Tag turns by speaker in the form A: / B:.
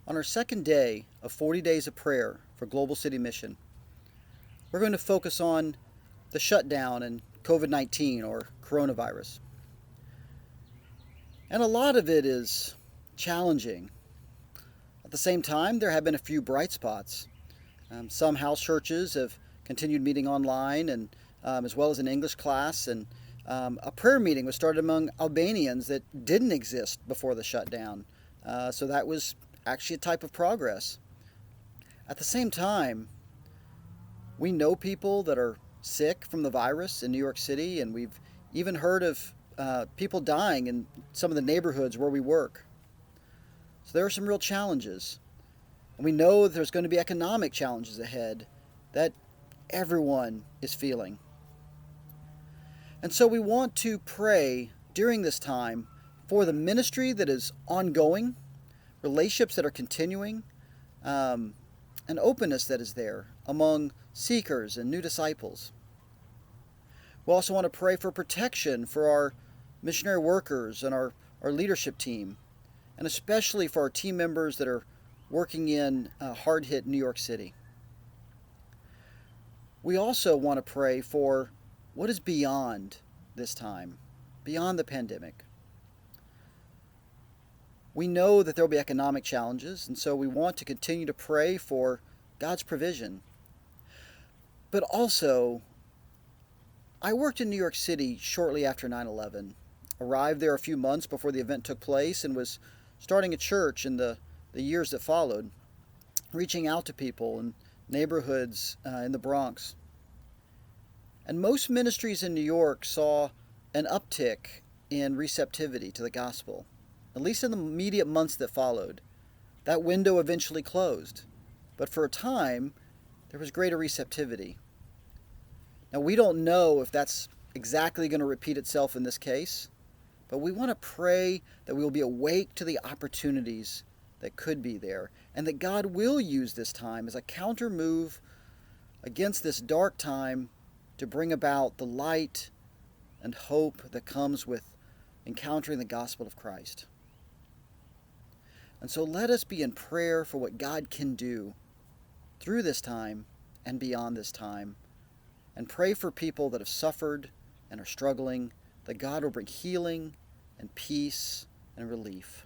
A: On our second day of 40 days of prayer for Global City Mission, we're going to focus on the shutdown and COVID-19 or coronavirus. And a lot of it is challenging. At the same time, there have been a few bright spots. Some house churches have continued meeting online and as well as an English class, and a prayer meeting was started among Albanians that didn't exist before the shutdown. So that was actually a type of progress. At the same time, we know people that are sick from the virus in New York City, and we've even heard of people dying in some of the neighborhoods where we work. So there are some real challenges. And we know that there's going to be economic challenges ahead that everyone is feeling. And so we want to pray during this time for the ministry that is ongoing, relationships that are continuing, an openness that is there among seekers and new disciples. We also want to pray for protection for our missionary workers and our leadership team, and especially for our team members that are working in hard-hit New York City. We also want to pray for what is beyond this time, beyond the pandemic. We know that there will be economic challenges, and so we want to continue to pray for God's provision. But also, I worked in New York City shortly after 9/11, arrived there a few months before the event took place, and was starting a church in the years that followed, reaching out to people in neighborhoods in the Bronx. And most ministries in New York saw an uptick in receptivity to the gospel, at least in the immediate months that followed. That window eventually closed, but for a time, there was greater receptivity. Now, we don't know if that's exactly going to repeat itself in this case, but we want to pray that we will be awake to the opportunities that could be there, and that God will use this time as a counter move against this dark time to bring about the light and hope that comes with encountering the gospel of Christ. And so let us be in prayer for what God can do through this time and beyond this time, and pray for people that have suffered and are struggling, that God will bring healing and peace and relief.